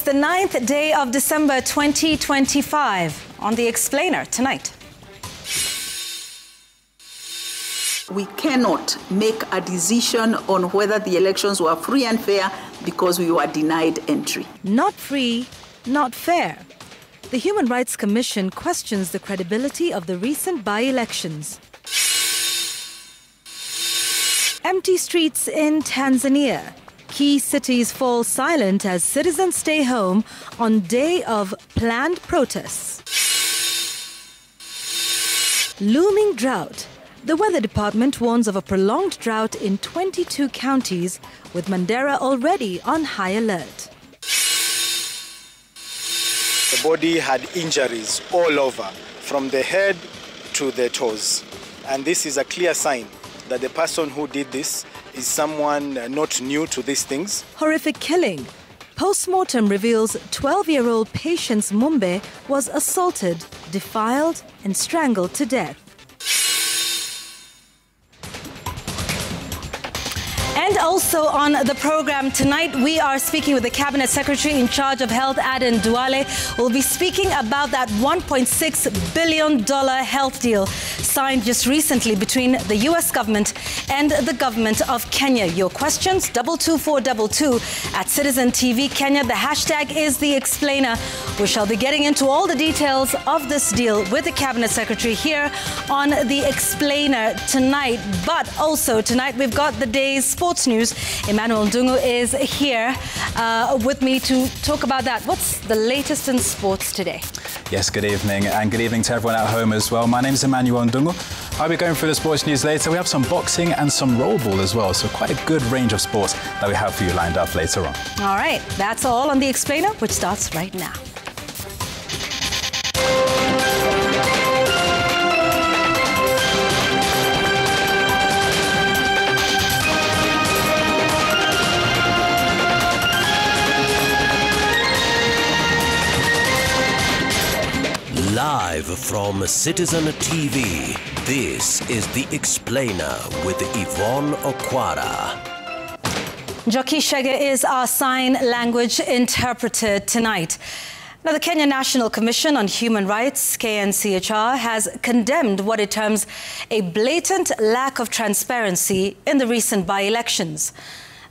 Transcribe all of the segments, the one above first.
the 9th day of December 2025 on The Explainer tonight. We cannot make a decision on whether the elections were free and fair because we were denied entry. Not free, not fair. The Human Rights Commission questions the credibility of the recent by-elections. Empty streets in Tanzania. Key cities fall silent as citizens stay home on day of planned protests. Looming drought. The Weather Department warns of a prolonged drought in 22 counties, with Mandera already on high alert. The body had injuries all over, from the head to the toes. And this is a clear sign that the person who did this is someone not new to these things. Horrific killing. Post-mortem reveals 12-year-old Patience Mumbe was assaulted, defiled and strangled to death. And also on the program tonight, we are speaking with the Cabinet Secretary in charge of Health, Aden Duale. We'll be speaking about that $1.6 billion health deal signed just recently between the U.S. government and the government of Kenya. Your questions, 22422 at Citizen TV Kenya. The hashtag is The Explainer. We shall be getting into all the details of this deal with the Cabinet Secretary here on The Explainer tonight. But also tonight, we've got the day's sports news. Emmanuel Ndungu is here with me to talk about that. What's the latest in sports today? Yes, good evening, and good evening to everyone at home as well. My name is Emmanuel Ndungu. I'll be going through the sports news later. We have some boxing and some rollball as well, so quite a good range of sports that we have for you lined up later on. All right, that's all on The Explainer, which starts right now. Live from Citizen TV, this is The Explainer with Yvonne Okwara. Njoki Shege is our sign language interpreter tonight. Now, the Kenya National Commission on Human Rights, KNCHR, has condemned what it terms a blatant lack of transparency in the recent by-elections.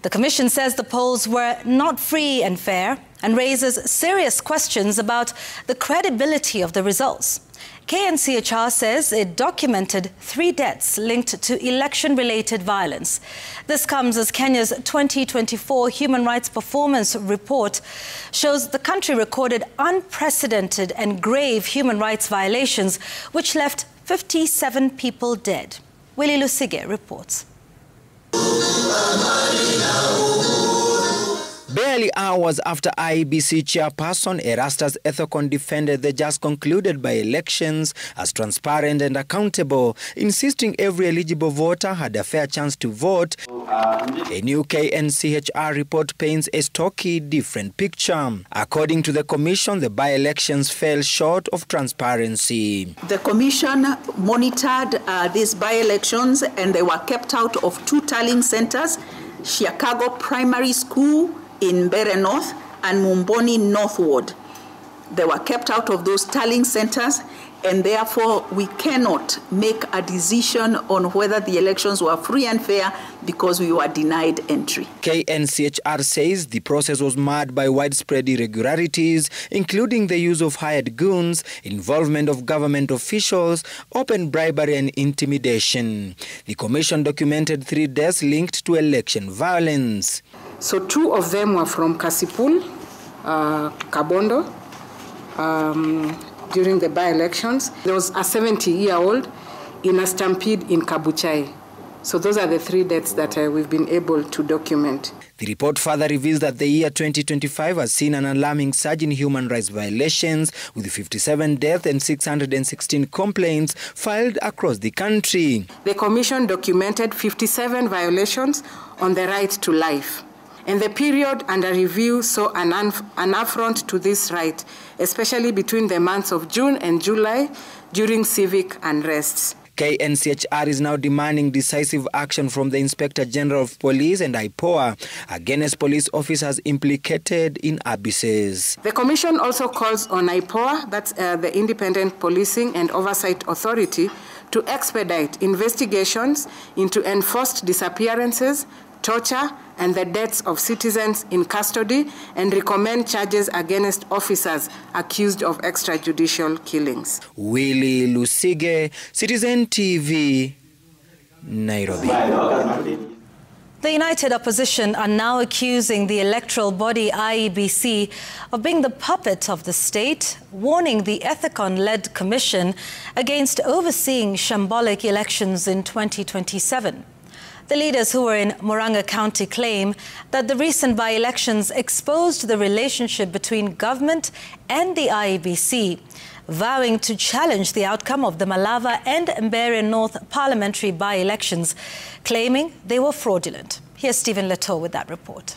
The Commission says the polls were not free and fair and raises serious questions about the credibility of the results. KNCHR says it documented 3 deaths linked to election-related violence. This comes as Kenya's 2024 Human Rights Performance Report shows the country recorded unprecedented and grave human rights violations, which left 57 people dead. Willie Lusige reports. Barely hours after IEBC chairperson Erastus Ethekon defended the just concluded by-elections as transparent and accountable, insisting every eligible voter had a fair chance to vote, a new KNCHR report paints a stocky, different picture. According to the Commission, the by-elections fell short of transparency. The Commission monitored these by-elections and they were kept out of 2 tallying centers, Chicago Primary School in Mbeere North and Mumboni North Ward. They were kept out of those tallying centers, and therefore we cannot make a decision on whether the elections were free and fair because we were denied entry. KNCHR says the process was marred by widespread irregularities, including the use of hired goons, involvement of government officials, open bribery and intimidation. The Commission documented 3 deaths linked to election violence. So 2 of them were from Kasipul, Kabondo, during the by-elections. There was a 70-year-old in a stampede in Kabuchai. So those are the 3 deaths that we've been able to document. The report further reveals that the year 2025 has seen an alarming surge in human rights violations, with 57 deaths and 616 complaints filed across the country. The Commission documented 57 violations on the right to life. And the period under review saw an affront to this right, especially between the months of June and July during civic unrests. KNCHR is now demanding decisive action from the Inspector General of Police and IPOA against police officers implicated in abuses. The Commission also calls on IPOA, that's the Independent Policing and Oversight Authority, to expedite investigations into enforced disappearances, torture, and the deaths of citizens in custody, and recommend charges against officers accused of extrajudicial killings. Willie Lusige, Citizen TV, Nairobi. The United Opposition are now accusing the electoral body IEBC of being the puppet of the state, warning the Ethicon-led commission against overseeing shambolic elections in 2027. The leaders who were in Murang'a County claim that the recent by-elections exposed the relationship between government and the IEBC, vowing to challenge the outcome of the Malava and Mbeere North parliamentary by-elections, claiming they were fraudulent. Here's Stephen Leto with that report.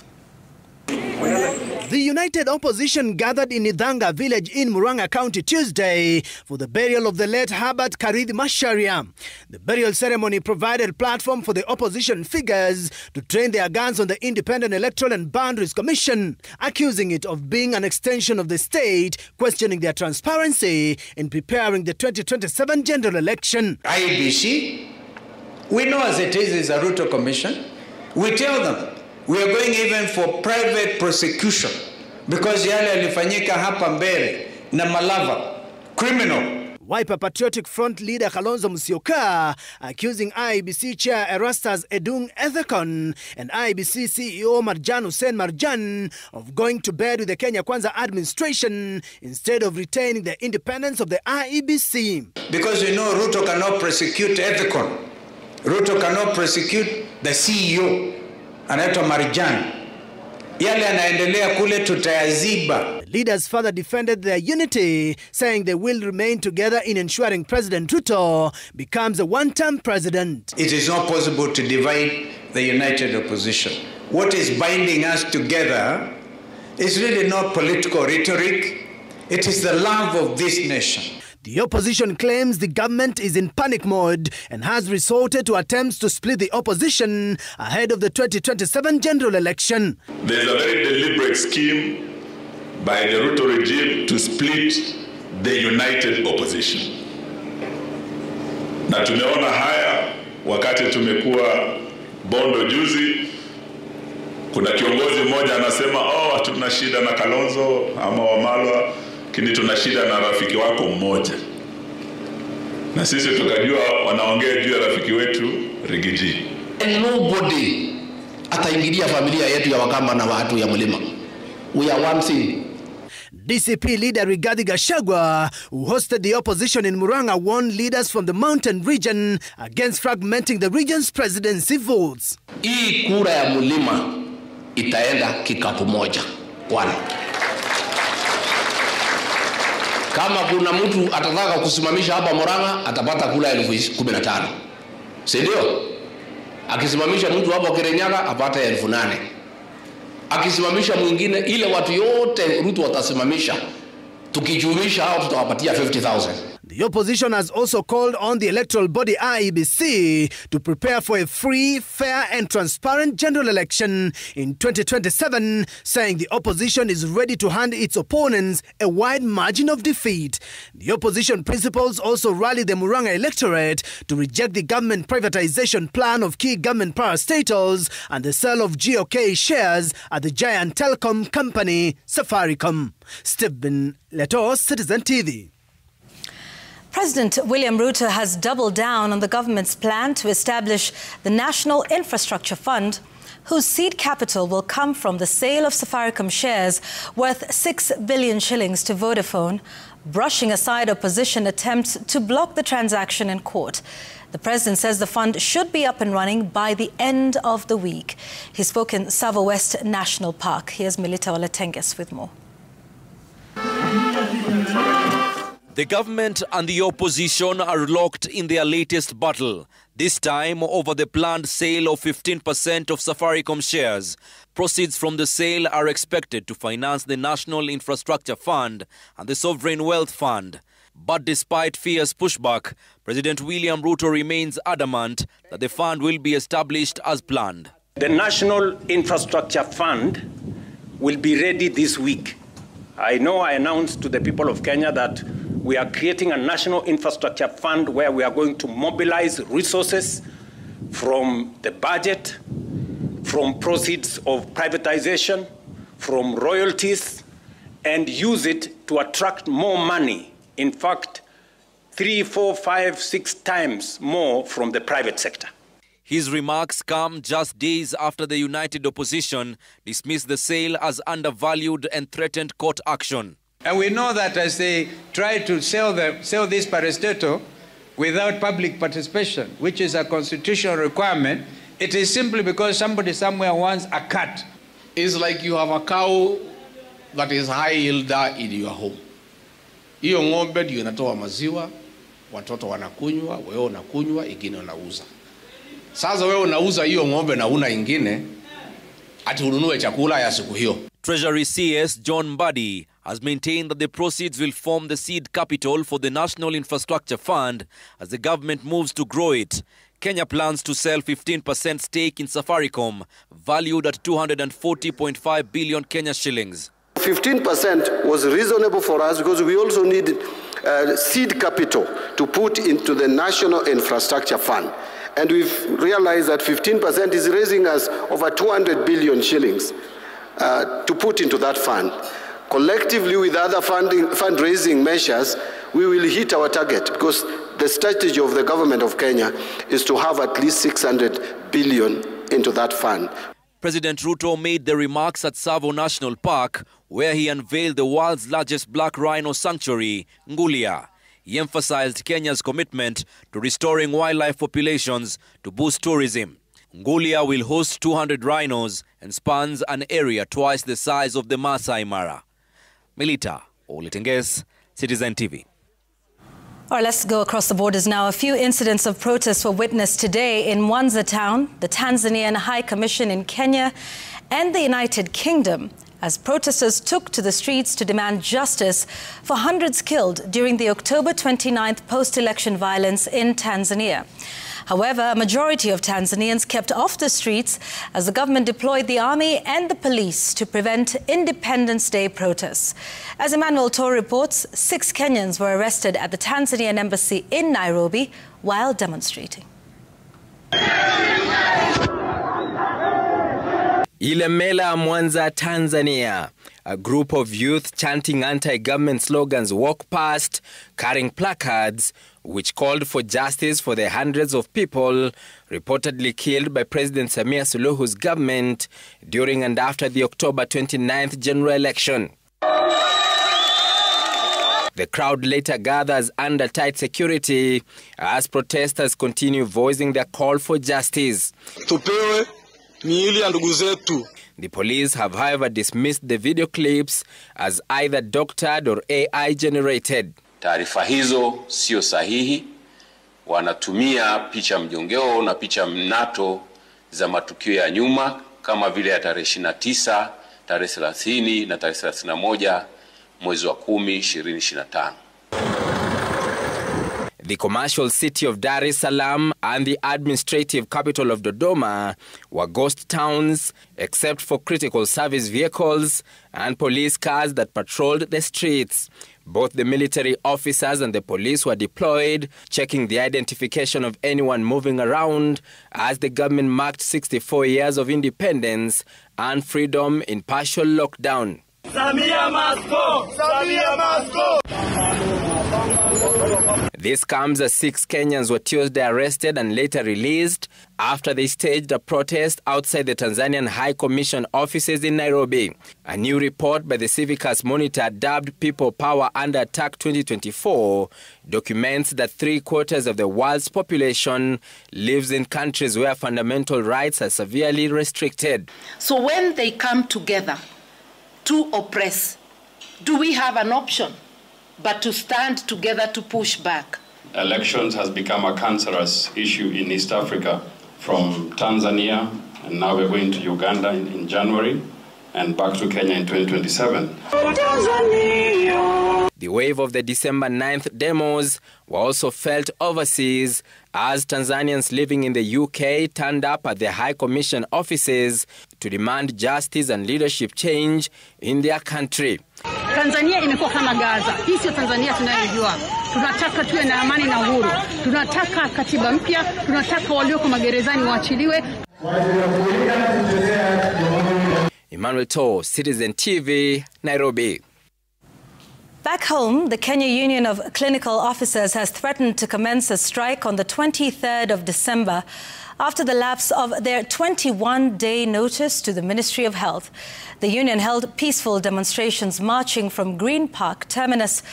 The United Opposition gathered in Idhanga village in Murang'a County Tuesday for the burial of the late Herbert Karith Macharia. The burial ceremony provided a platform for the opposition figures to train their guns on the Independent Electoral and Boundaries Commission, accusing it of being an extension of the state, questioning their transparency in preparing the 2027 general election. IEBC, we know as it is a Ruto commission. We tell them we are going even for private prosecution because yale yalifanyika hapa Mbeere na Malava, criminal. Wiper Patriotic Front leader Kalonzo Musyoka accusing IEBC chair Erastus Edung Ethicon and IEBC CEO Marjan Hussein Marjan of going to bed with the Kenya Kwanza administration instead of retaining the independence of the IEBC. Because we know Ruto cannot prosecute Ethicon. Ruto cannot prosecute the CEO. Anaitwa Marjan. Yale anaendelea kule tutayaziba. The leaders further defended their unity, saying they will remain together in ensuring President Ruto becomes a one-term president. It is not possible to divide the United Opposition. What is binding us together is really not political rhetoric. It is the love of this nation. The opposition claims the government is in panic mode and has resorted to attempts to split the opposition ahead of the 2027 general election. There's a very deliberate scheme by the Ruto regime to split the united opposition. Na tumeona haya wakati tumekuwa Bondo juzi. Kuna kiongozi mmoja anasema, tuna shida na Kalonzo ama Wamalwa, kini tuna shida na rafiki wako mmoja. Na sisi tukajua wanaongea juu ya rafiki wetu Rigiji. Nobody ataingilia familia yetu ya Wakamba na watu ya Mlima. We are one thing. DCP leader Rigathi Gachagua, who hosted the opposition in Murang'a, warned leaders from the mountain region against fragmenting the region's presidency votes. Hii kura ya Mlima itaenda kikapu moja. One. Kama kuna mtu atataka kusimamisha hapa Murang'a, atapata kula 15,000. Si ndio? Akisimamisha mtu hapa Kirinyaga apata 8,000. Akisimamisha mwingine, ile watu yote Ruto watasimamisha, tukijumisha hao tutawapatia 50,000. The opposition has also called on the electoral body IEBC to prepare for a free, fair and transparent general election in 2027, saying the opposition is ready to hand its opponents a wide margin of defeat. The opposition principals also rallied the Murang'a electorate to reject the government privatization plan of key government parastatals and the sale of GOK shares at the giant telecom company Safaricom. Stephen Leto, Citizen TV. President William Ruto has doubled down on the government's plan to establish the National Infrastructure Fund, whose seed capital will come from the sale of Safaricom shares worth 6 billion shillings to Vodafone, brushing aside opposition attempts to block the transaction in court. The president says the fund should be up and running by the end of the week. He spoke in Tsavo West National Park. Here's Milita Olatenges with more. The government and the opposition are locked in their latest battle, this time over the planned sale of 15% of Safaricom shares. Proceeds from the sale are expected to finance the National Infrastructure Fund and the Sovereign Wealth Fund. But despite fierce pushback, President William Ruto remains adamant that the fund will be established as planned. The National Infrastructure Fund will be ready this week. I know I announced to the people of Kenya that we are creating a National Infrastructure Fund where we are going to mobilize resources from the budget, from proceeds of privatization, from royalties, and use it to attract more money. In fact, 3, 4, 5, 6 times more from the private sector. His remarks come just days after the united opposition dismissed the sale as undervalued and threatened court action. And we know that as they try to sell this parastatal without public participation, which is a constitutional requirement, it is simply because somebody somewhere wants a cut. It's like you have a cow that is high yielder in your home. Hiyo ng'ombe ndio inatoa maziwa, watoto wanakunywa, wewe unakunywa, ingine unauza. Sasa wewe unauza hiyo ng'ombe na una ingine, ati ununue chakula ya siku hiyo. Treasury CS John Mbadi has maintained that the proceeds will form the seed capital for the National Infrastructure Fund as the government moves to grow it. Kenya plans to sell 15% stake in Safaricom, valued at 240.5 billion Kenya shillings. 15% was reasonable for us because we also need seed capital to put into the National Infrastructure Fund. And we've realized that 15% is raising us over 200 billion shillings to put into that fund. Collectively, with other fundraising measures, we will hit our target because the strategy of the government of Kenya is to have at least 600 billion into that fund. President Ruto made the remarks at Tsavo National Park, where he unveiled the world's largest black rhino sanctuary, Ngulia. He emphasized Kenya's commitment to restoring wildlife populations to boost tourism. Ngulia will host 200 rhinos and spans an area twice the size of the Masai Mara. Melita Olitenges, Citizen TV. All right, let's go across the borders now. A few incidents of protests were witnessed today in Mwanza town, the Tanzanian High Commission in Kenya, and the United Kingdom, as protesters took to the streets to demand justice for hundreds killed during the October 29th post-election violence in Tanzania. However, a majority of Tanzanians kept off the streets as the government deployed the army and the police to prevent Independence Day protests. As Emmanuel Tor reports, 6 Kenyans were arrested at the Tanzanian embassy in Nairobi while demonstrating. Ilemela, Mwanza, Tanzania. A group of youth chanting anti-government slogans walked past, carrying placards which called for justice for the hundreds of people reportedly killed by President Samia Suluhu's government during and after the October 29th general election. The crowd later gathers under tight security as protesters continue voicing their call for justice. The police have, however, dismissed the video clips as either doctored or AI generated. Taarifa hizo sio sahihi. Wanatumia picha mjongeo na picha mnato za matukio ya nyuma kama vile ya tarehe 29, tarehe 30 na tarehe 31 mwezi wa 10, 2025. The commercial city of Dar es Salaam and the administrative capital of Dodoma were ghost towns except for critical service vehicles and police cars that patrolled the streets. Both the military officers and the police were deployed, checking the identification of anyone moving around as the government marked 64 years of independence and freedom in partial lockdown. Samia must go! Samia must go! This comes as 6 Kenyans were Tuesday arrested and later released after they staged a protest outside the Tanzanian High Commission offices in Nairobi. A new report by the Civicus Monitor dubbed People Power Under Attack 2024 documents that 3/4 of the world's population lives in countries where fundamental rights are severely restricted. So when they come together to oppress, do we have an option but to stand together to push back? Elections has become a cancerous issue in East Africa, from Tanzania, and now we're going to Uganda in January. and back to Kenya in 2027. The wave of the December 9th demos were also felt overseas as Tanzanians living in the UK turned up at the High Commission offices to demand justice and leadership change in their country. Tanzania imekuwa kama Gaza. Hii sio Tanzania tunayojua. Tunataka tuwe na amani na uhuru. Tunataka katiba mpya, tunataka walioko magerezani waachiliwe. Emmanuel To, Citizen TV, Nairobi. Back home, the Kenya Union of Clinical Officers has threatened to commence a strike on the 23rd of December after the lapse of their 21-day notice to the Ministry of Health. The union held peaceful demonstrations marching from Green Park Terminus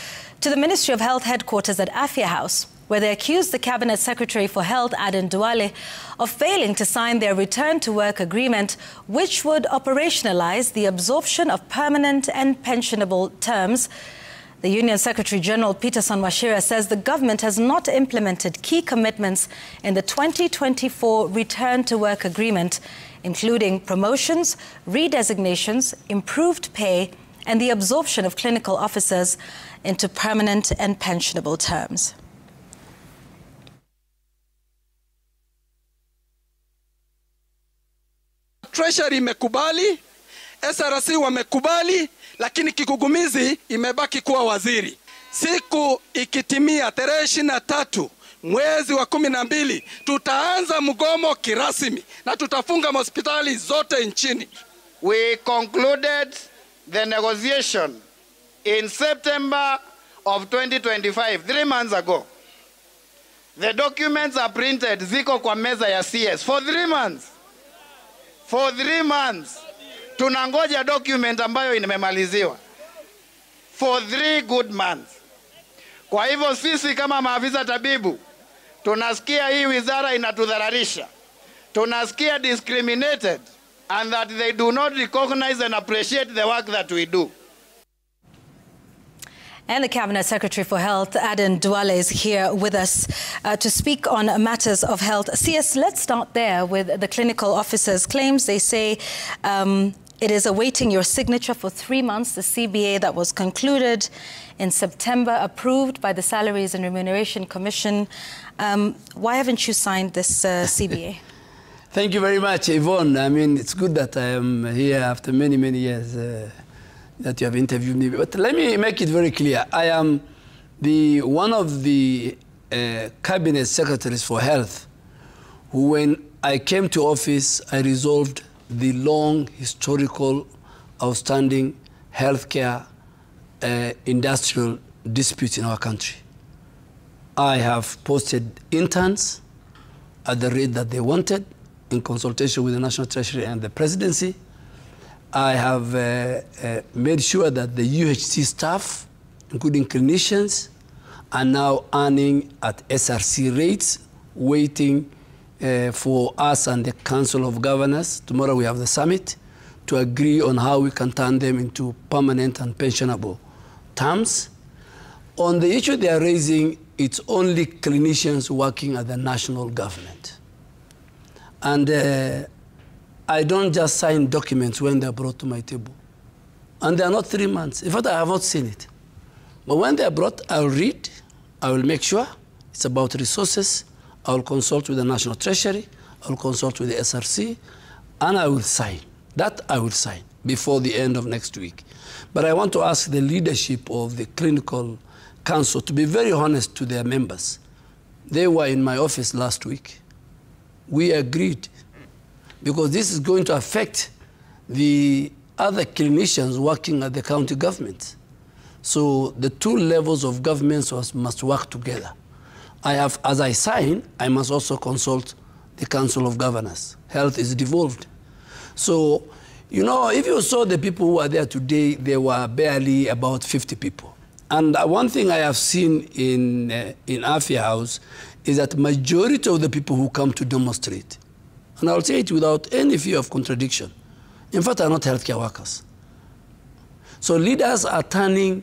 to the Ministry of Health headquarters at Afia House, where they accused the Cabinet Secretary for Health, Aden Duale, of failing to sign their return-to-work agreement, which would operationalize the absorption of permanent and pensionable terms. The Union Secretary-General Peterson Wachira says the government has not implemented key commitments in the 2024 return-to-work agreement, including promotions, redesignations, improved pay, and the absorption of clinical officers into permanent and pensionable terms. Treasury imekubali, SRC wamekubali, lakini kigugumizi imebaki kuwa waziri. Siku ikitimia tarehe 23 mwezi wa 12 tutaanza mgomo kirasmi na tutafunga hospitali zote nchini. We concluded the negotiation in September of 2025, 3 months ago. The documents are printed, ziko kwa meza ya CS for 3 months. For 3 months. Tunangoja document ambayo imemaliziwa. For 3 good months. Kwa hivyo sisi kama maafisa tabibu, tunasikia hii wizara inatudhararisha. Tunasikia discriminated and that they do not recognize and appreciate the work that we do. And the Cabinet Secretary for Health, Aden Duale, is here with us to speak on matters of health. CS, let's start there with the clinical officers' claims. They say it is awaiting your signature for 3 months, the CBA that was concluded in September, approved by the Salaries and Remuneration Commission. Why haven't you signed this CBA? Thank you very much, Yvonne. I mean, it's good that I am here after many, many years that you have interviewed me. But let me make it very clear. I am one of the Cabinet Secretaries for Health who, when I came to office, I resolved the long, historical, outstanding healthcare industrial disputes in our country. I have posted interns at the rate that they wanted in consultation with the National Treasury and the Presidency. I have made sure that the UHC staff, including clinicians, are now earning at SRC rates, waiting for us and the Council of Governors. Tomorrow we have the summit to agree on how we can turn them into permanent and pensionable terms. On the issue they are raising, it's only clinicians working at the national government. And I don't just sign documents when they're brought to my table. And they are not 3 months. In fact, I have not seen it. But when they are brought, I'll read, I will make sure it's about resources, I will consult with the National Treasury, I will consult with the SRC, and I will sign. That I will sign before the end of next week. But I want to ask the leadership of the Clinical Council to be very honest to their members. They were in my office last week. We agreed, because this is going to affect the other clinicians working at the county government. So the 2 levels of governments must work together. As I sign, I must also consult the Council of Governors. Health is devolved. So, you know, if you saw the people who are there today, there were barely about 50 people. And one thing I have seen in Afia House is that majority of the people who come to demonstrate, and I'll say it without any fear of contradiction, in fact, are not healthcare workers. So leaders are turning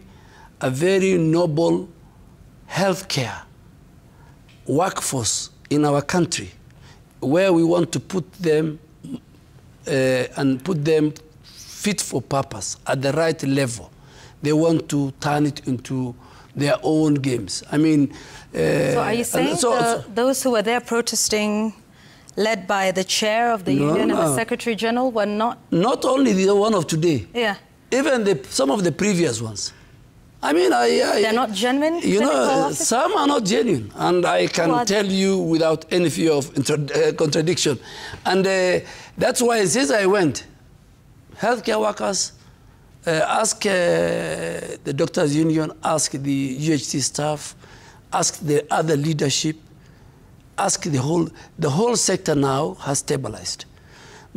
a very noble healthcare workforce in our country, where we want to put them and put them fit for purpose at the right level, they want to turn it into their own games. I mean... so are you saying those who were there protesting, led by the chair of the union and the Secretary General, were not... Not only the one of today. Yeah. Even some of the previous ones. I mean, they're not genuine? You know, some are not genuine. And I can tell you without any fear of contradiction. And that's why since I went, healthcare workers, ask the doctors' union, ask the UHC staff, ask the other leadership, ask the whole sector now has stabilized.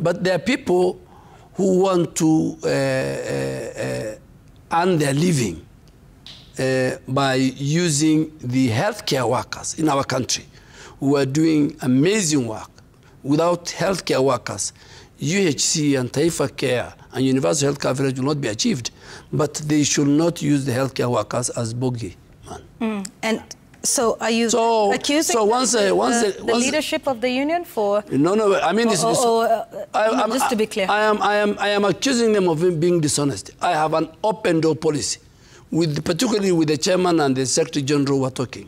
But there are people who want to earn their living by using the healthcare workers in our country who are doing amazing work. Without healthcare workers, UHC and Taifa Care and universal health coverage will not be achieved. But they should not use the healthcare workers as bogey man. And so are you accusing the leadership of the union for... No, I mean... just to be clear. I am accusing them of being dishonest. I have an open door policy, particularly with the chairman and the secretary general who are talking,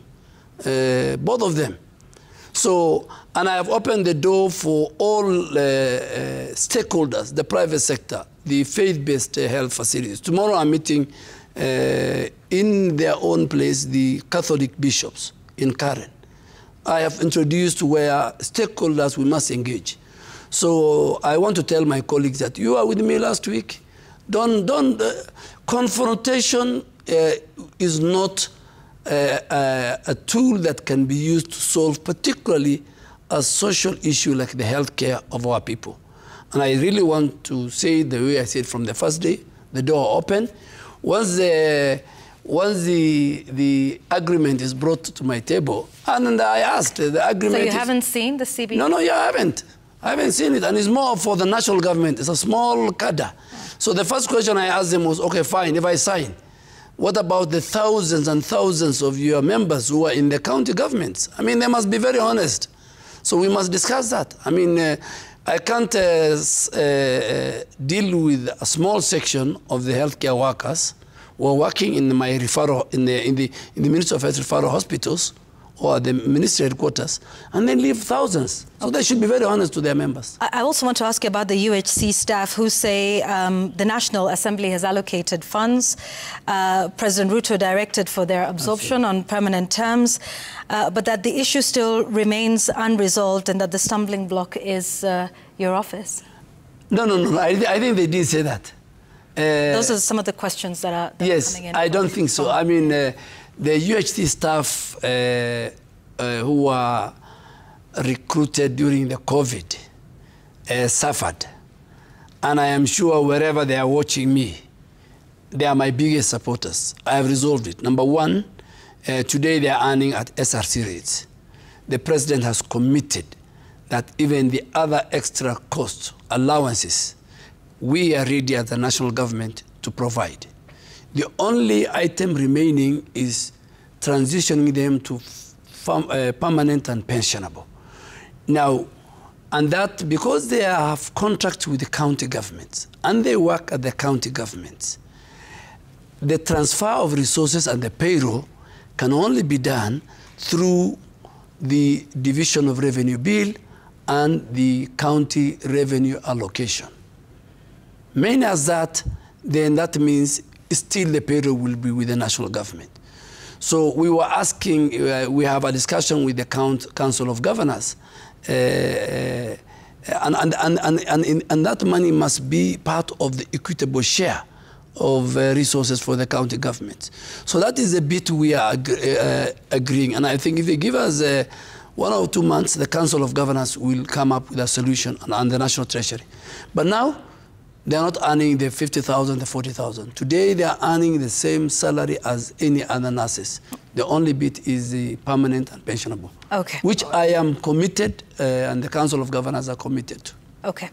both of them. So, and I have opened the door for all stakeholders, the private sector, the faith-based health facilities. Tomorrow I'm meeting in their own place the Catholic bishops in Karen. I have introduced where stakeholders we must engage. So I want to tell my colleagues that you are with me last week. Confrontation is not a tool that can be used to solve particularly a social issue like the health care of our people. And I really want to say the way I said from the first day, the door open. Once the agreement is brought to my table, and I asked the agreement... So you haven't seen the CBA? No, I haven't. I haven't seen it, and it's more for the national government. It's a small cadre. So the first question I asked them was, okay, fine, if I sign, what about the thousands and thousands of your members who are in the county governments? I mean, they must be very honest. So we must discuss that. I mean, I can't deal with a small section of the healthcare workers who are working in my referral, in the Ministry of Health referral hospitals or the ministry headquarters, and then leave thousands. So they should be very honest to their members. I also want to ask you about the UHC staff who say the National Assembly has allocated funds. President Ruto directed for their absorption on permanent terms, but that the issue still remains unresolved and that the stumbling block is your office. No. I think they did say that. Those are some of the questions that are coming in. I don't think so. I mean, the UHC staff who were recruited during the COVID suffered. And I am sure wherever they are watching me, they are my biggest supporters. I have resolved it. Number one, today they are earning at SRC rates. The president has committed that even the other extra costs, allowances, we are ready as the national government to provide. The only item remaining is transitioning them to permanent and pensionable. Now, and that because they have contracts with the county governments and they work at the county governments, the transfer of resources and the payroll can only be done through the Division of Revenue Bill and the county revenue allocation. Main as that, then that means still the payroll will be with the national government. So we were asking, we have a discussion with the Council of Governors, and that money must be part of the equitable share of resources for the county government. So that is a bit we are agreeing. And I think if they give us 1 or 2 months, the Council of Governors will come up with a solution on the National Treasury. But now, they are not earning the 50,000, the 40,000. Today, they are earning the same salary as any other nurses. The only bit is the permanent and pensionable, which I am committed, and the Council of Governors are committed to. Okay.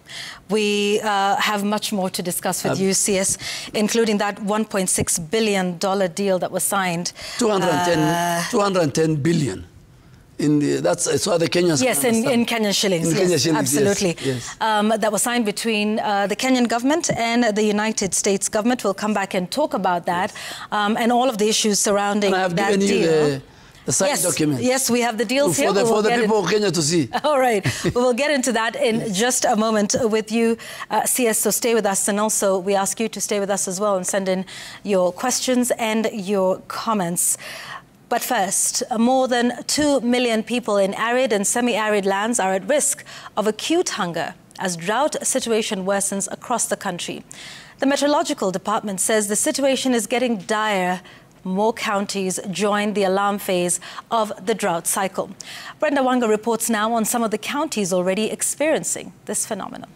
We have much more to discuss with you, CS, including that $1.6 billion deal that was signed. 210 billion. That's so the Kenyans. Yes, in Kenyan shillings. In yes, Kenyan shillings, absolutely. Yes. That was signed between the Kenyan government and the United States government. We'll come back and talk about that and all of the issues surrounding and I have that given deal. You the signed document. Yes, we have the deals here. For the people of Kenya to see. All right. We will get into that in just a moment with you, CS. So stay with us. And also, we ask you to stay with us as well and send in your questions and your comments. But first, more than 2 million people in arid and semi-arid lands are at risk of acute hunger as drought situation worsens across the country. The Meteorological Department says the situation is getting dire. More counties join the alarm phase of the drought cycle. Brenda Wanga reports now on some of the counties already experiencing this phenomenon.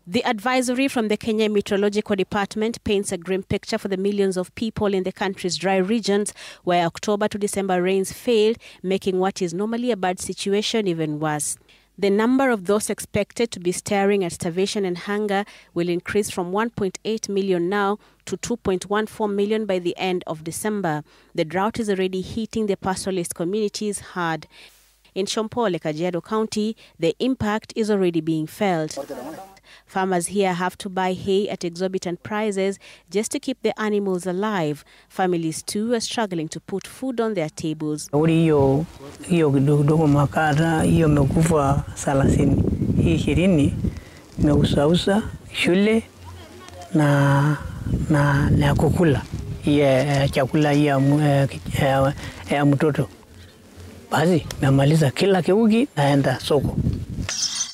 The advisory from the Kenya Meteorological Department paints a grim picture for the millions of people in the country's dry regions where October to December rains failed, making what is normally a bad situation even worse. The number of those expected to be staring at starvation and hunger will increase from 1.8 million now to 2.14 million by the end of December. The drought is already hitting the pastoralist communities hard. In Shompole, Kajiado County, the impact is already being felt. Farmers here have to buy hay at exorbitant prices just to keep the animals alive. Families too are struggling to put food on their tables. Hiyo kidogo makata hiyo mekufa 30. Hii 20 imeusausa shule na kukula. Hiyo chakula ya mtoto. Basi namaliza kila wiki naenda soko.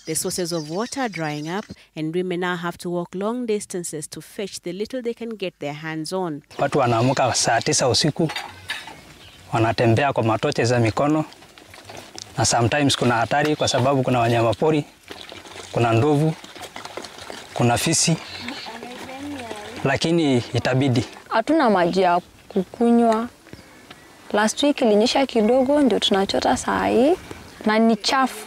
The sources of water are drying up and women now have to walk long distances to fetch the little they can get their hands on. Watu wanaamka saa 9 usiku, wanatembea kwa matoche za mikono, na sometimes kuna hatari kwa sababu kuna wanyama pori, kuna ndovu, kuna fisi, lakini itabidi. Hatuna maji ya kukunywa. Last week ilinyesha kidogo ndio tunachota saa hii na ni chafu.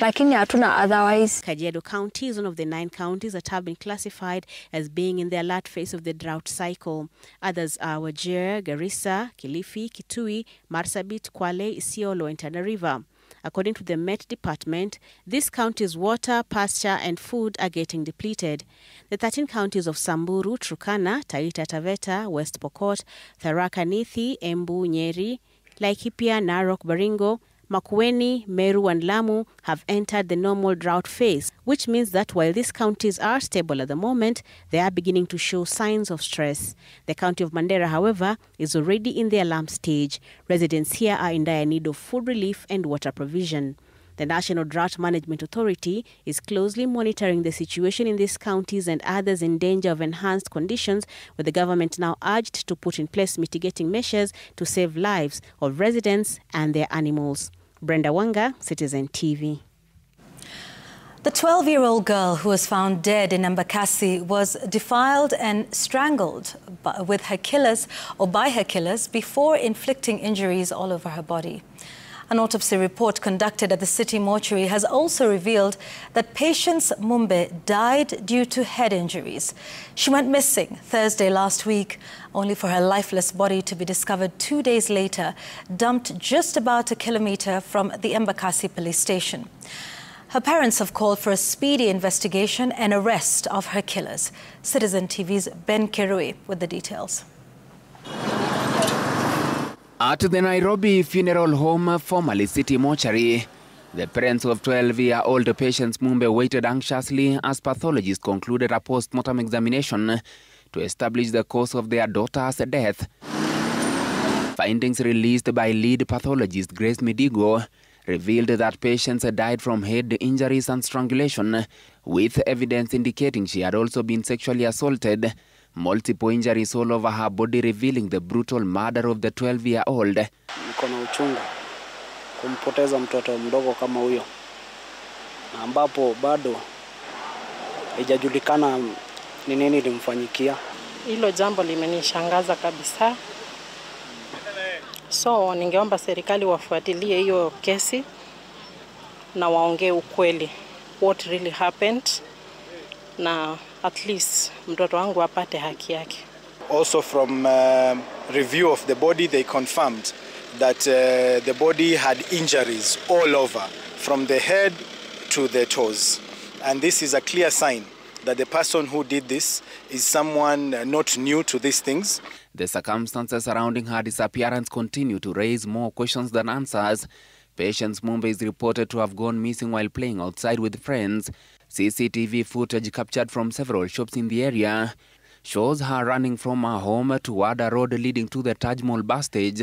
Lakini hatuna otherwise. Kajiado County is one of the 9 counties that have been classified as being in the alert phase of the drought cycle. Others are Wajir, Garissa, Kilifi, Kitui, Marsabit, Kwale, Isiolo, and Tana River. According to the Met Department, this county's water, pasture, and food are getting depleted. The 13 counties of Samburu, Turkana, Taita Taveta, West Pokot, Tharaka Nithi, Embu, Nyeri, Laikipia, Narok, Baringo, Makueni, Meru and Lamu have entered the normal drought phase, which means that while these counties are stable at the moment, they are beginning to show signs of stress. The county of Mandera, however, is already in the alarm stage. Residents here are in dire need of food relief and water provision. The National Drought Management Authority is closely monitoring the situation in these counties and others in danger of enhanced conditions, with the government now urged to put in place mitigating measures to save lives of residents and their animals. Brenda Wanga, Citizen TV. The 12-year-old girl who was found dead in Embakasi was defiled and strangled with her killers or by her killers before inflicting injuries all over her body. An autopsy report conducted at the city mortuary has also revealed that Patience Mumbe died due to head injuries. She went missing Thursday last week, only for her lifeless body to be discovered 2 days later, dumped just about a kilometre from the Embakasi police station. Her parents have called for a speedy investigation and arrest of her killers. Citizen TV's Ben Kirui with the details. At the Nairobi Funeral Home, formerly City Mortuary, the parents of 12-year-old Patience Mumbe waited anxiously as pathologists concluded a post-mortem examination to establish the cause of their daughter's death. Findings released by lead pathologist Grace Midigo revealed that Patience died from head injuries and strangulation, with evidence indicating she had also been sexually assaulted. Multiple injuries all over her body revealing the brutal murder of the 12-year-old. Niko na uchungu kumpoteza mtoto mdogo kama huyo, ambapo bado haijajulikana ni nini limfanyikia. Hilo jambo limenishangaza kabisa. So ningeomba serikali wafuatilie hiyo kesi na waongee ukweli, what really happened, na at least mtoto wangu apate haki yake. Also from review of the body, they confirmed that the body had injuries all over, from the head to the toes. And this is a clear sign that the person who did this is someone not new to these things. The circumstances surrounding her disappearance continue to raise more questions than answers. Patience Mumbe is reported to have gone missing while playing outside with friends. CCTV footage captured from several shops in the area shows her running from her home toward a road leading to the Taj Mahal bus stage.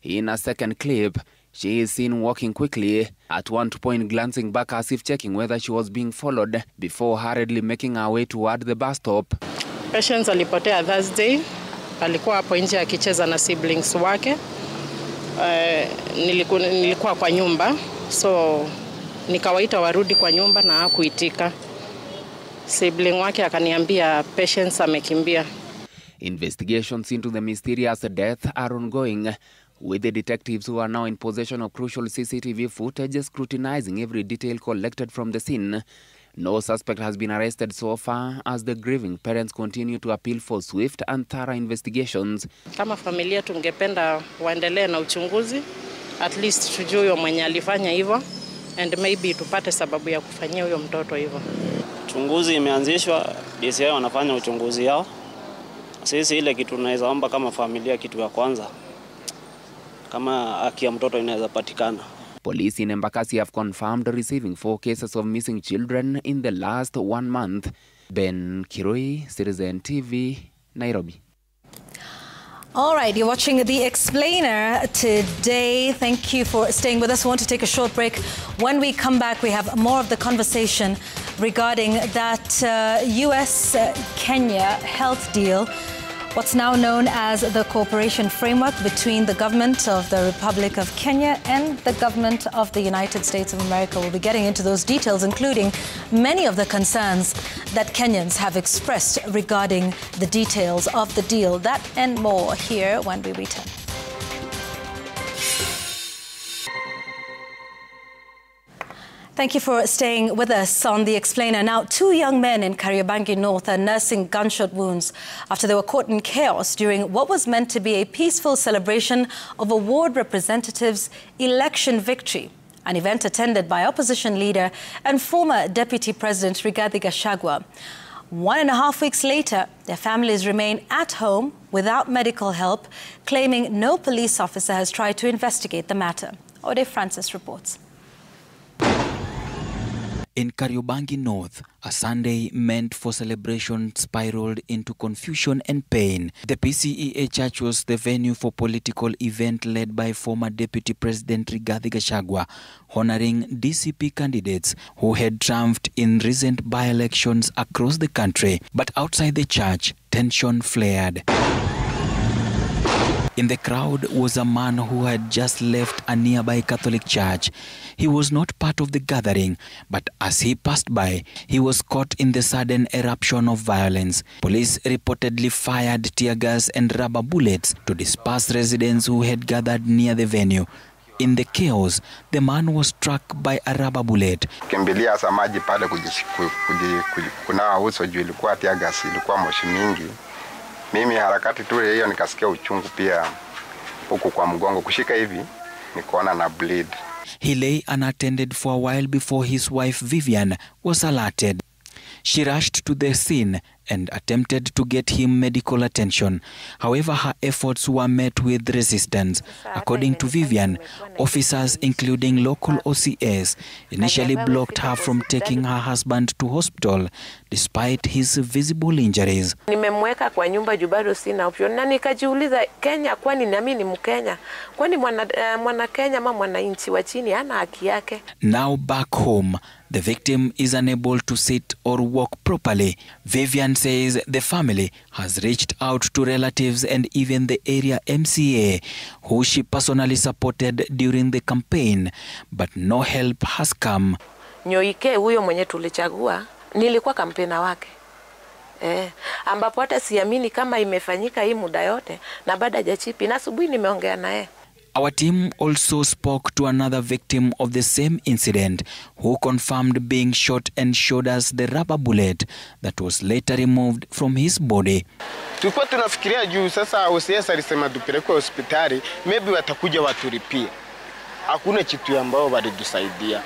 In a second clip, she is seen walking quickly, at one point glancing back as if checking whether she was being followed, before hurriedly making her way toward the bus stop. Patience alipotea Thursday, alikuwa hapo nje akicheza na siblings wake. Nilikuwa kwa nyumba, so nikawaita warudi kwa nyumba na hakuitika. Sibling wake akaniambia Patience amekimbia. Investigations into the mysterious death are ongoing, with the detectives who are now in possession of crucial CCTV footage scrutinizing every detail collected from the scene. No suspect has been arrested so far, as the grieving parents continue to appeal for swift and thorough investigations. Kama familia tungependa waendelee na uchunguzi, at least tujue huyo mwenye alifanya hivyo, and maybe tupate sababu ya kufanyia huyo mtoto hivyo. Uchunguzi imeanzishwa, DCI wanafanya uchunguzi yao. Sisi ile kitu tunaweza omba kama familia, kitu ya kwanza, kama haki ya mtoto inaweza patikana. Police in Embakasi have confirmed receiving 4 cases of missing children in the last 1 month. Ben Kirui, Citizen TV, Nairobi. All right, you're watching The Explainer today. Thank you for staying with us. We want to take a short break. When we come back, we have more of the conversation regarding that US-Kenya health deal, what's now known as the cooperation framework between the government of the Republic of Kenya and the government of the United States of America. We'll be getting into those details, including many of the concerns that Kenyans have expressed regarding the details of the deal. That and more here when we return. Thank you for staying with us on The Explainer. Now, 2 young men in Kariobangi North are nursing gunshot wounds after they were caught in chaos during what was meant to be a peaceful celebration of a ward representative's election victory, an event attended by opposition leader and former Deputy President Rigathi Gachagua. 1.5 weeks later, their families remain at home without medical help, claiming no police officer has tried to investigate the matter. Ode Francis reports. In Kariobangi North, a Sunday meant for celebration spiraled into confusion and pain. The PCEA Church was the venue for political event led by former Deputy President Rigathi Gachagua, honoring DCP candidates who had triumphed in recent by-elections across the country. But outside the church, tension flared. In the crowd was a man who had just left a nearby Catholic church. He was not part of the gathering, but as he passed by, he was caught in the sudden eruption of violence. Police reportedly fired tear gas and rubber bullets to disperse residents who had gathered near the venue. In the chaos, the man was struck by a rubber bullet. Kimbilia samaji pale kunawa uso juu ilikuwa tear gas, ilikuwa moshi mingi. Mimi harakati tu hiyo nikasikia uchungu pia huku kwa mgongo, kushika hivi nikaona na bleed. He lay unattended for a while before his wife Vivian was alerted. She rushed to the scene and attempted to get him medical attention. However, her efforts were met with resistance. According to Vivian, officers, including local OCS, initially blocked her from taking her husband to hospital despite his visible injuries. Nimemweka kwa nyumba juu bado sina option, na nikajiuliza Kenya, kwani nami ni Mkenya? Kwani mwana Kenya ama mwananchi wa chini hana haki yake? Now back home, the victim is unable to sit or walk properly. Vivian says the family has reached out to relatives and even the area MCA, who she personally supported during the campaign, but no help has come. Nyoike huyo mwenye tulichagua, nilikuwa kampena wake. Ambapo hata siamini kama imefanyika hii muda yote na baada hajachipi, na asubuhi nimeongea naye. Our team also spoke to another victim of the same incident who confirmed being shot and showed us the rubber bullet that was later removed from his body. Tulikuwa tunafikiria juu sasa OCS alisema tupelekwe hospitali, maybe watakuja waturipie. Hakuna kitu ambao walitusaidia.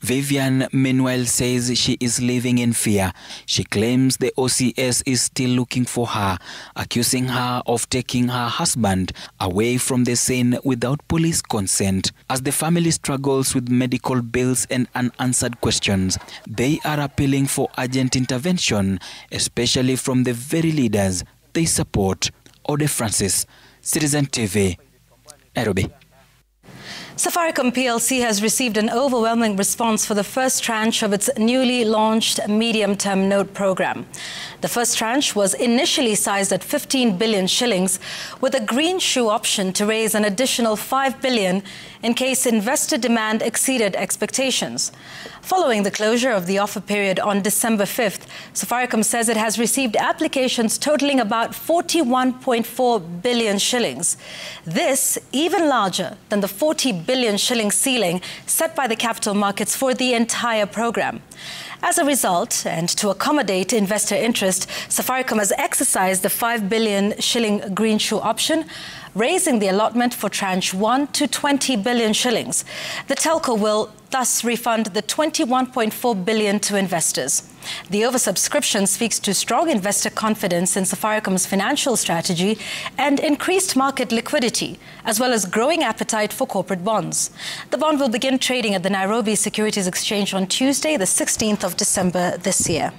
Vivian meanwhile says she is living in fear. She claims the OCS is still looking for her, accusing her of taking her husband away from the scene without police consent. As the family struggles with medical bills and unanswered questions, they are appealing for urgent intervention, especially from the very leaders they support. Ode Francis, Citizen TV, Nairobi. Safaricom PLC has received an overwhelming response for the first tranche of its newly launched medium-term note program. The first tranche was initially sized at 15 billion shillings, with a green shoe option to raise an additional 5 billion in case investor demand exceeded expectations. Following the closure of the offer period on December 5th, Safaricom says it has received applications totaling about 41.4 billion shillings. This even larger than the 40 billion shilling ceiling set by the capital markets for the entire program. As a result, and to accommodate investor interest, Safaricom has exercised the 5 billion shilling green shoe option, raising the allotment for tranche 1 to 20 billion shillings. The telco will thus refund the 21.4 billion to investors. The oversubscription speaks to strong investor confidence in Safaricom's financial strategy and increased market liquidity, as well as growing appetite for corporate bonds. The bond will begin trading at the Nairobi Securities Exchange on Tuesday, the 16th of December this year.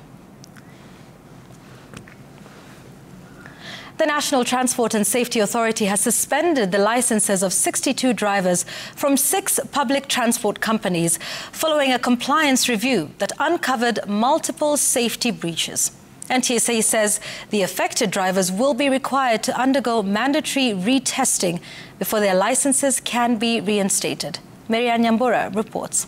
The National Transport and Safety Authority has suspended the licenses of 62 drivers from 6 public transport companies following a compliance review that uncovered multiple safety breaches. NTSA says the affected drivers will be required to undergo mandatory retesting before their licenses can be reinstated. Marianne Nyambura reports.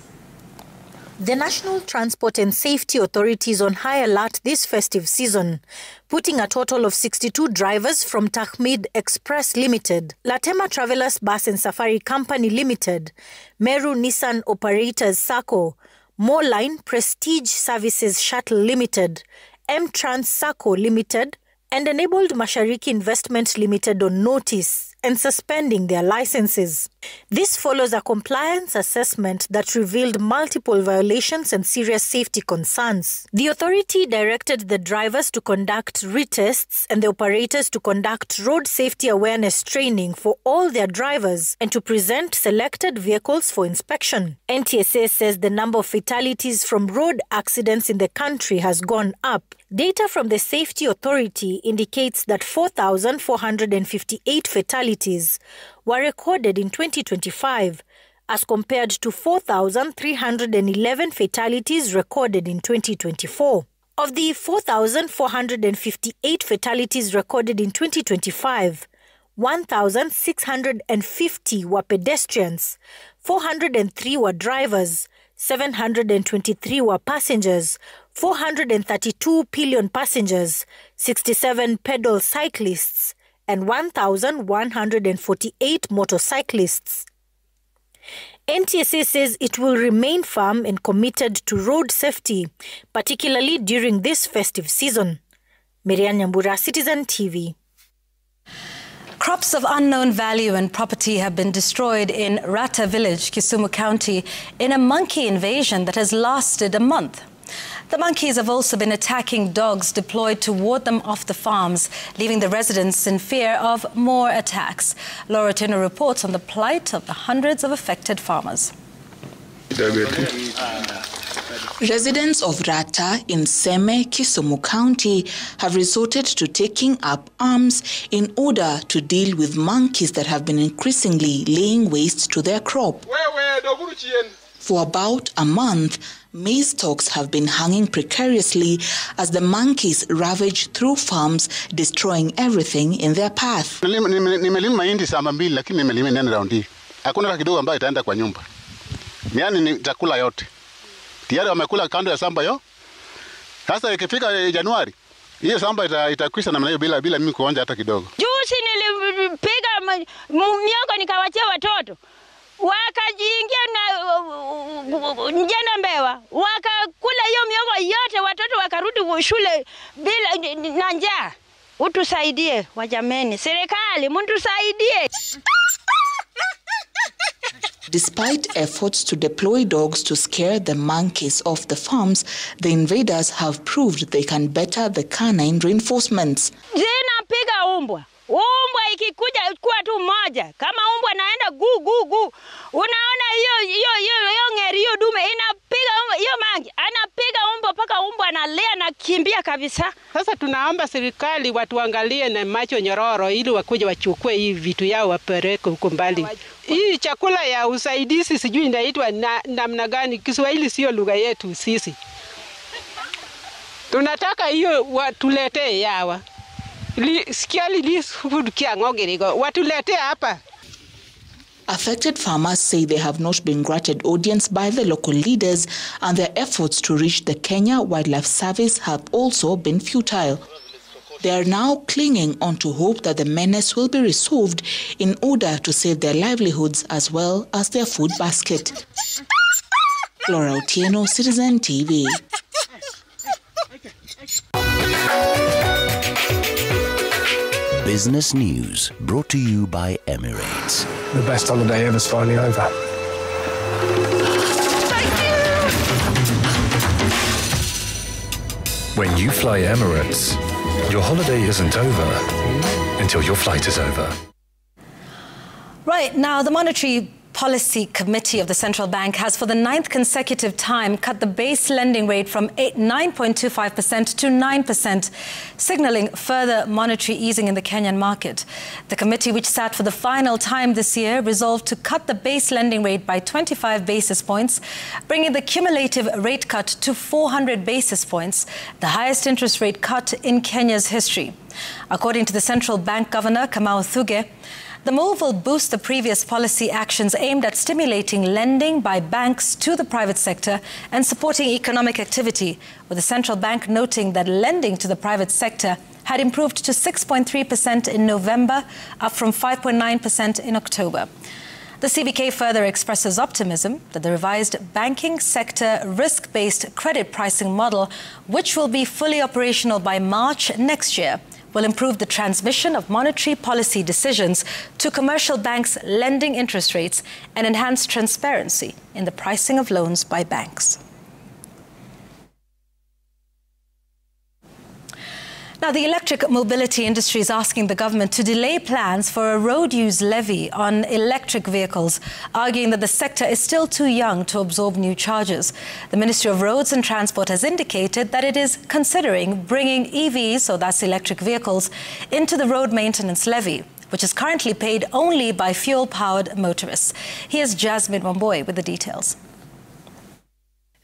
The National Transport and Safety Authority is on high alert this festive season, putting a total of 62 drivers from Tahmid Express Limited, Latema Travelers Bus and Safari Company Limited, Meru Nissan Operators Sacco, Moline Prestige Services Shuttle Limited, M-Trans Sacco Limited, and enabled Mashariki Investment Limited on notice and suspending their licenses. This follows a compliance assessment that revealed multiple violations and serious safety concerns. The authority directed the drivers to conduct retests and the operators to conduct road safety awareness training for all their drivers and to present selected vehicles for inspection. NTSA says the number of fatalities from road accidents in the country has gone up. Data from the Safety Authority indicates that 4,458 fatalities were recorded in 2025, as compared to 4,311 fatalities recorded in 2024. Of the 4,458 fatalities recorded in 2025, 1,650 were pedestrians, 403 were drivers, 723 were passengers, 432 pillion passengers, 67 pedal cyclists, and 1,148 motorcyclists. NTSA says it will remain firm and committed to road safety, particularly during this festive season. Marianne Nyambura, Citizen TV. Crops of unknown value and property have been destroyed in Rata Village, Kisumu County, in a monkey invasion that has lasted a month. The monkeys have also been attacking dogs deployed to ward them off the farms, leaving the residents in fear of more attacks. Laura Tino reports on the plight of the hundreds of affected farmers. Residents of Rata in Seme, Kisumu County have resorted to taking up arms in order to deal with monkeys that have been increasingly laying waste to their crop. For about a month, maize stalks have been hanging precariously as the monkeys ravage through farms, destroying everything in their path. Nimelima mahindi shamba mbili lakini nimelima nene round hii. Hakuna kidogo ambayo itaenda kwa nyumba. Yaani ni chakula yote. Tayari wamekula kando ya shamba yo. Sasa ikifika Januari, hiyo shamba itakwisha namna hiyo bila mimi kuonja hata kidogo. Juzi nilipiga miogo nikawachia watoto. watoto wakajiingia na njana mbewa, wakakula hiyo miogo yote, watoto wakarudi shule bila na njaa. Utusaidie wajameni, serikali mtusaidie. Despite efforts to deploy dogs to scare the monkeys off the farms, the invaders have proved they can better the canine reinforcements. Zinapiga umbwa. Umbwa ikikuja kuwa tu moja. Kama umbwa naenda gu gu gu. Unaona hiyo ngeri hiyo dume inapiga umbwa, hiyo mangi anapiga umbwa mpaka umbwa analia na kimbia kabisa. Sasa tunaomba serikali watuangalie na macho nyororo ili wakuje wachukue hii vitu yao wapeleke huko mbali. Hii chakula ya usaidizi sijui inaitwa namna gani, Kiswahili sio lugha yetu sisi. Tunataka hiyo watuletee yawa. Affected farmers say they have not been granted audience by the local leaders, and their efforts to reach the Kenya Wildlife Service have also been futile. They are now clinging on to hope that the menace will be resolved in order to save their livelihoods as well as their food basket. Laura Otieno, Citizen TV. Business News, brought to you by Emirates. The best holiday ever's finally over. When you fly Emirates, your holiday isn't over until your flight is over. Right, now the Monetary Policy Committee of the Central Bank has for the 9th consecutive time cut the base lending rate from 9.25% to 9%, signalling further monetary easing in the Kenyan market. The committee, which sat for the final time this year, resolved to cut the base lending rate by 25 basis points, bringing the cumulative rate cut to 400 basis points, the highest interest rate cut in Kenya's history. According to the Central Bank Governor, Kamau Thuge, the move will boost the previous policy actions aimed at stimulating lending by banks to the private sector and supporting economic activity, with the central bank noting that lending to the private sector had improved to 6.3% in November, up from 5.9% in October. The CBK further expresses optimism that the revised banking sector risk-based credit pricing model, which will be fully operational by March next year, will improve the transmission of monetary policy decisions to commercial banks' lending interest rates and enhance transparency in the pricing of loans by banks. Now, the electric mobility industry is asking the government to delay plans for a road use levy on electric vehicles, arguing that the sector is still too young to absorb new charges. The Ministry of Roads and Transport has indicated that it is considering bringing EVs, so that's electric vehicles, into the road maintenance levy, which is currently paid only by fuel-powered motorists. Here's Jasmine Wamboi with the details.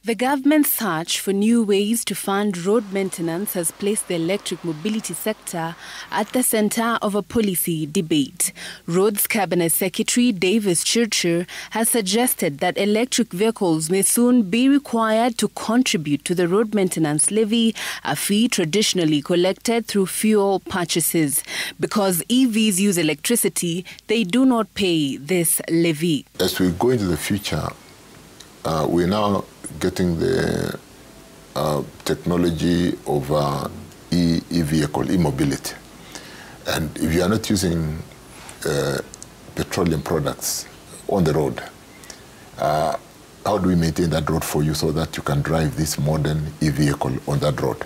The government's search for new ways to fund road maintenance has placed the electric mobility sector at the center of a policy debate. Roads Cabinet Secretary Davis Churchill has suggested that electric vehicles may soon be required to contribute to the road maintenance levy, a fee traditionally collected through fuel purchases. Because EVs use electricity, they do not pay this levy. As we go into the future, we're now getting the technology of e-vehicle, e-mobility. And if you are not using petroleum products on the road, how do we maintain that road for you so that you can drive this modern e-vehicle on that road?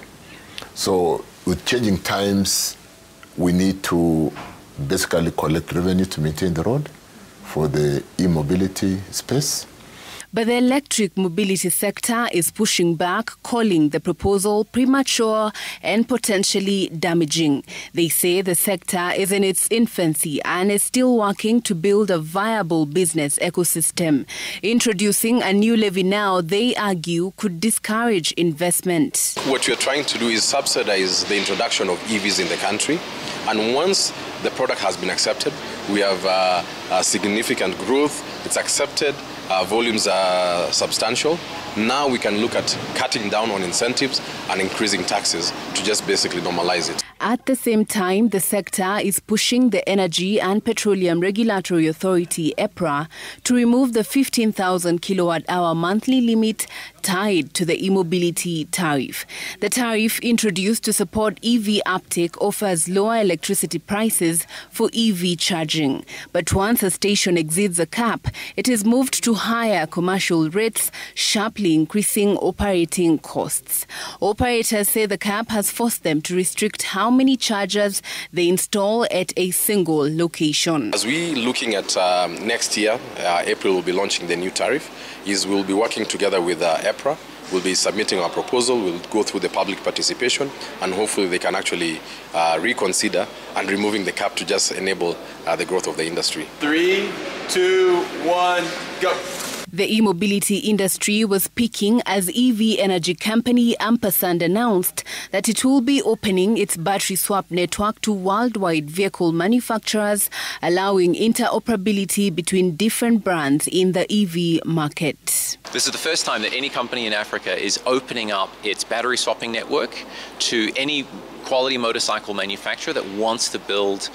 So with changing times, we need to basically collect revenue to maintain the road for the e-mobility space. But the electric mobility sector is pushing back, calling the proposal premature and potentially damaging. They say the sector is in its infancy and is still working to build a viable business ecosystem. Introducing a new levy now, they argue, could discourage investment. What we're trying to do is subsidize the introduction of EVs in the country. And once the product has been accepted, we have a significant growth. It's accepted. Our volumes are substantial. Now we can look at cutting down on incentives and increasing taxes to just basically normalize it. At the same time, the sector is pushing the Energy and Petroleum Regulatory Authority, EPRA, to remove the 15,000 kilowatt-hour monthly limit tied to the e-mobility tariff. The tariff, introduced to support EV uptake, offers lower electricity prices for EV charging. But once a station exceeds the cap, it is moved to higher commercial rates, sharply increasing operating costs. Operators say the cap has forced them to restrict how many chargers they install at a single location. As we're looking at next year, April will be launching the new tariff, we'll be working together with EPRA. We'll be submitting our proposal, we'll go through the public participation, and hopefully they can actually reconsider and removing the cap to just enable the growth of the industry. 3, 2, 1, go. The e-mobility industry was peaking as EV energy company Ampersand announced that it will be opening its battery swap network to worldwide vehicle manufacturers, allowing interoperability between different brands in the EV market. This is the first time that any company in Africa is opening up its battery swapping network to any quality motorcycle manufacturer that wants to build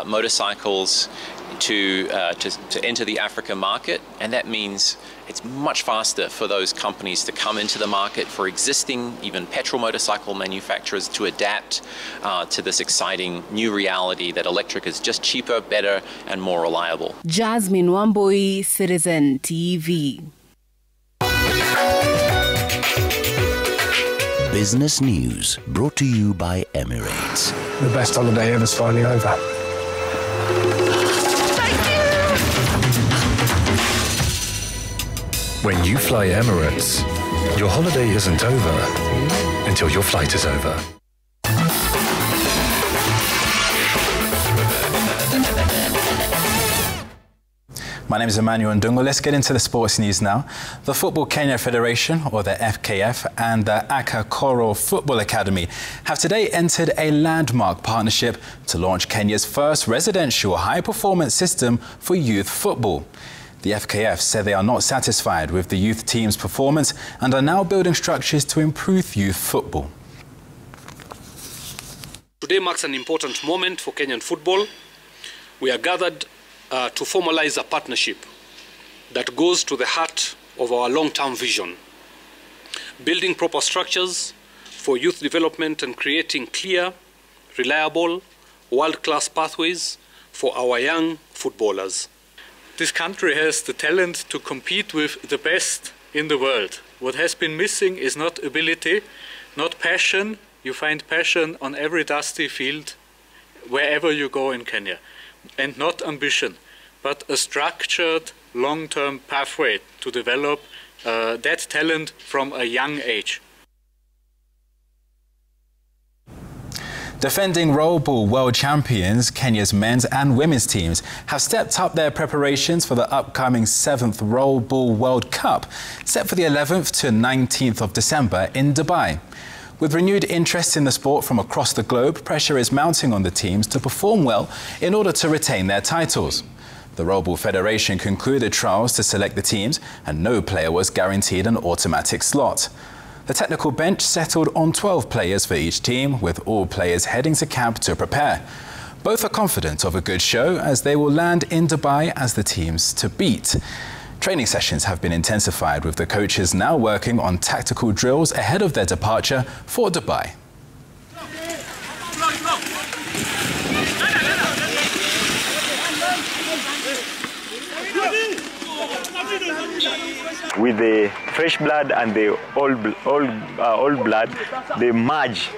motorcycles to enter the African market, and that means it's much faster for those companies to come into the market, for existing even petrol motorcycle manufacturers to adapt to this exciting new reality that electric is just cheaper, better and more reliable. Jasmine Wamboi, Citizen TV. Business News, brought to you by Emirates. The best holiday ever's finally over. When you fly Emirates, your holiday isn't over until your flight is over. My name is Emmanuel Ndungo. Let's get into the sports news now. The Football Kenya Federation, or the FKF, and the Aka Koro Football Academy have today entered a landmark partnership to launch Kenya's first residential high-performance system for youth football. The FKF said they are not satisfied with the youth team's performance and are now building structures to improve youth football. Today marks an important moment for Kenyan football. We are gathered to formalize a partnership that goes to the heart of our long-term vision, building proper structures for youth development and creating clear, reliable, world-class pathways for our young footballers. This country has the talent to compete with the best in the world. What has been missing is not ability, not passion. You find passion on every dusty field wherever you go in Kenya. And not ambition, but a structured long-term pathway to develop that talent from a young age. Defending rollerball world champions, Kenya's men's and women's teams have stepped up their preparations for the upcoming 7th Rollerball World Cup, set for the 11th to 19th of December in Dubai. With renewed interest in the sport from across the globe, pressure is mounting on the teams to perform well in order to retain their titles. The Rollerball Federation concluded trials to select the teams, and no player was guaranteed an automatic slot. The technical bench settled on 12 players for each team, with all players heading to camp to prepare. Both are confident of a good show, as they will land in Dubai as the teams to beat. Training sessions have been intensified, with the coaches now working on tactical drills ahead of their departure for Dubai. With the fresh blood and the old blood, they merge.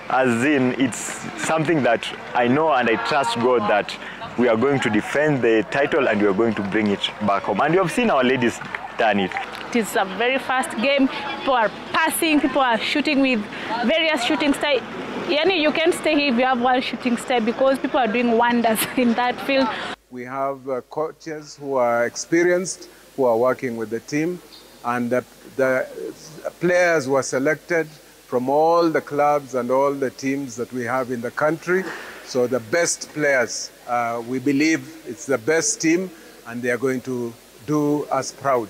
As in, it's something that I know and I trust God that we are going to defend the title and we are going to bring it back home. And you have seen our ladies done it. It is a very fast game. People are passing, people are shooting with various shooting styles. Yani, you can't stay here if you have one shooting style, because people are doing wonders in that field. We have coaches who are experienced, who are working with the team, and the players were selected from all the clubs and all the teams that we have in the country. So the best players, we believe it's the best team, and they are going to do us proud.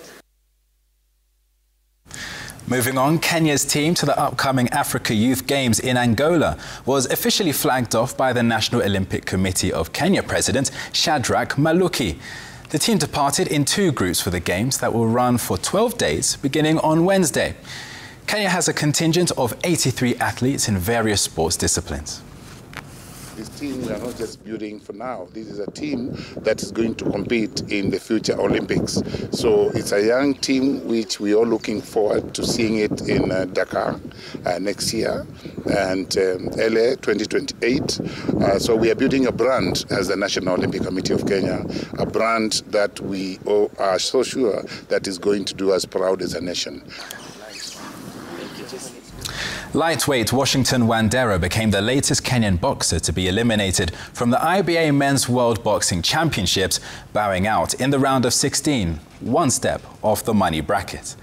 Moving on, Kenya's team to the upcoming Africa Youth Games in Angola was officially flagged off by the National Olympic Committee of Kenya President Shadrack Maluki. The team departed in 2 groups for the Games that will run for 12 days, beginning on Wednesday. Kenya has a contingent of 83 athletes in various sports disciplines. This team we are not just building for now. This is a team that is going to compete in the future Olympics. So it's a young team which we are looking forward to seeing it in Dakar next year and LA 2028. So we are building a brand as the National Olympic Committee of Kenya, a brand that we are so sure that is going to do us proud as a nation. Lightweight Washington Wandera became the latest Kenyan boxer to be eliminated from the IBA Men's World Boxing Championships, bowing out in the round of 16, 1 step off the money bracket.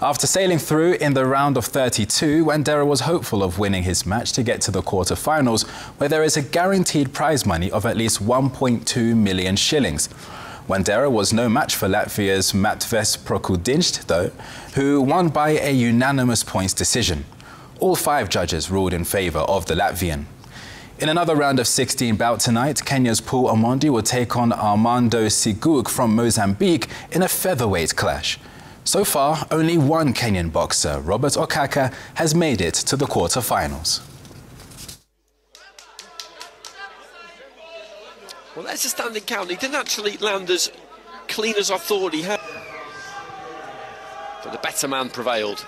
After sailing through in the round of 32, Wandera was hopeful of winning his match to get to the quarterfinals, where there is a guaranteed prize money of at least 1.2 million shillings. Wandera was no match for Latvia's Matves Prokudinst, though, who won by a unanimous points decision. All 5 judges ruled in favour of the Latvian. In another round of 16 bout tonight, Kenya's Paul Omondi will take on Armando Siguk from Mozambique in a featherweight clash. So far, only one Kenyan boxer, Robert Okaka, has made it to the quarter-finals. Well, that's a standing count. He didn't actually land as clean as I thought he had. But the better man prevailed.